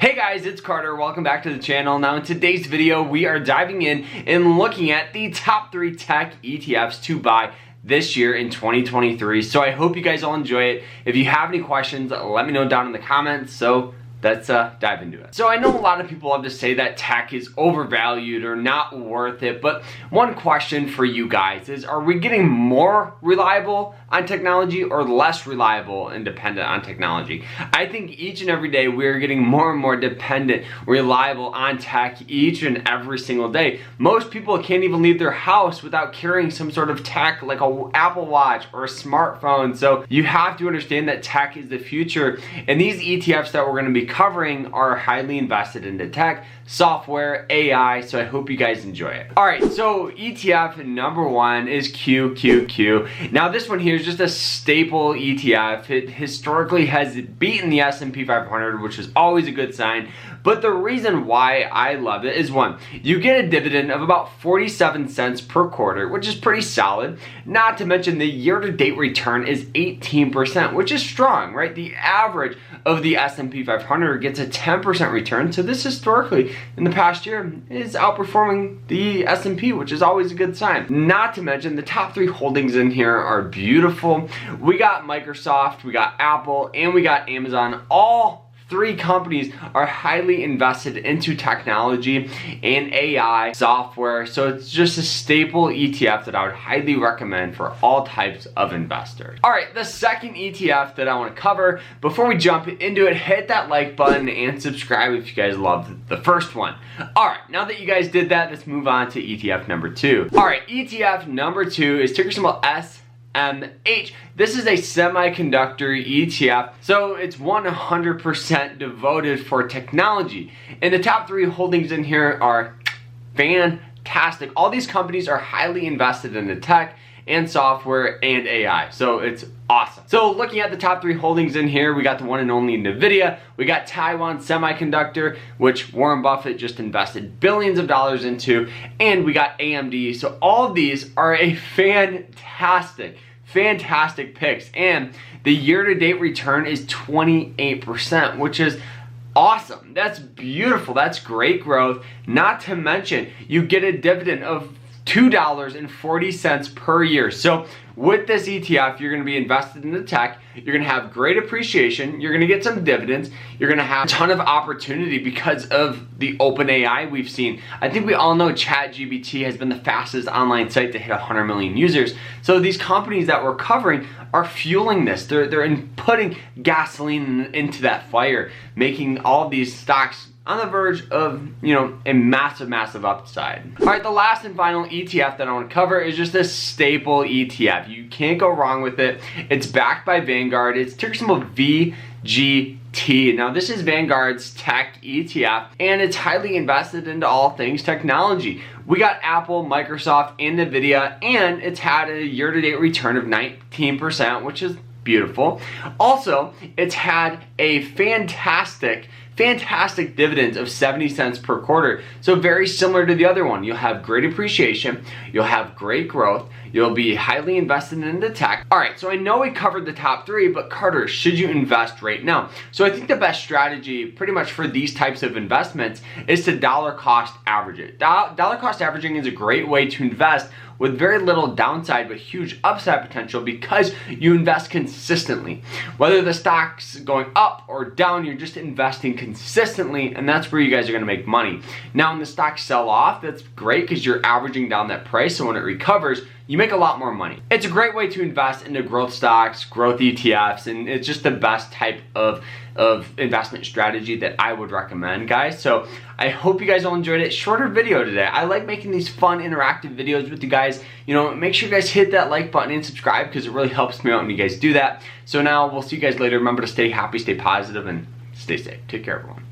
Hey guys, it's Carter. Welcome back to the channel. Now in today's video, we are diving in and looking at the top 3 tech ETFs to buy this year in 2023. So I hope you guys all enjoy it. If you have any questions, let me know down in the comments. So let's dive into it. So I know a lot of people love to say that tech is overvalued or not worth it, but one question for you guys is, are we getting more reliable on technology or less reliable and dependent on technology? I think each and every day we're getting more and more dependent, reliable on tech each and every single day. Most people can't even leave their house without carrying some sort of tech like an Apple Watch or a smartphone. So you have to understand that tech is the future, and these ETFs that we're going to be covering are highly invested into tech, software, AI, so I hope you guys enjoy it. Alright, so ETF number 1 is QQQ. Now this one here is just a staple ETF. It historically has beaten the S&P 500, which is always a good sign. But the reason why I love it is, one, you get a dividend of about 47 cents per quarter, which is pretty solid. Not to mention the year-to-date return is 18%, which is strong, right? The average of the S&P 500 gets a 10% return, so this historically in the past year is outperforming the S&P, which is always a good sign. Not to mention the top 3 holdings in here are beautiful. We got Microsoft, we got Apple, and we got Amazon. All 3 companies are highly invested into technology and AI software, so it's just a staple ETF that I would highly recommend for all types of investors. Alright, the second ETF that I want to cover, before we jump into it, hit that like button and subscribe if you guys loved the first one. Alright, now that you guys did that, let's move on to ETF number 2. Alright, ETF number 2 is ticker symbol SMH. This is a semiconductor ETF, so it's 100% devoted for technology. And the top 3 holdings in here are fantastic. All these companies are highly invested in the tech and software and AI, so it's awesome. So looking at the top 3 holdings in here, we got the one and only NVIDIA, we got Taiwan Semiconductor, which Warren Buffett just invested billions of dollars into, and we got AMD. So all of these are a fantastic picks, and the year-to-date return is 28%, which is awesome. That's beautiful. That's great growth. Not to mention, you get a dividend of $2.40 per year. So with this ETF, you're going to be invested in the tech, you're going to have great appreciation, you're going to get some dividends, you're going to have a ton of opportunity because of the open AI we've seen. I think we all know ChatGPT has been the fastest online site to hit 100 million users. So these companies that we're covering are fueling this. They're putting gasoline into that fire, making all of these stocks on the verge of, a massive upside. All right, the last and final ETF that I want to cover is just a staple ETF. You can't go wrong with it. It's backed by Vanguard. It's ticker symbol VGT. Now this is Vanguard's tech ETF, and it's highly invested into all things technology. We got Apple, Microsoft, and NVIDIA, and it's had a year-to-date return of 19%, which is beautiful. Also, it's had a fantastic dividends of 70 cents per quarter. So very similar to the other one. You'll have great appreciation, you'll have great growth, you'll be highly invested into tech. All right, so I know we covered the top 3, but Carter, should you invest right now? So I think the best strategy pretty much for these types of investments is to dollar cost average it. Dollar cost averaging is a great way to invest with very little downside but huge upside potential because you invest consistently. Whether the stock's going up or down, you're just investing consistently, and that's where you guys are gonna make money. Now when the stocks sell off, that's great because you're averaging down that price, so when it recovers, you make a lot more money. It's a great way to invest into growth stocks, growth ETFs, and it's just the best type of investment strategy that I would recommend, guys. So I hope you guys all enjoyed it. Shorter video today. I like making these fun interactive videos with you guys. Make sure you guys hit that like button and subscribe because it really helps me out when you guys do that. So now we'll see you guys later. Remember to stay happy, stay positive, and stay safe. Take care, everyone.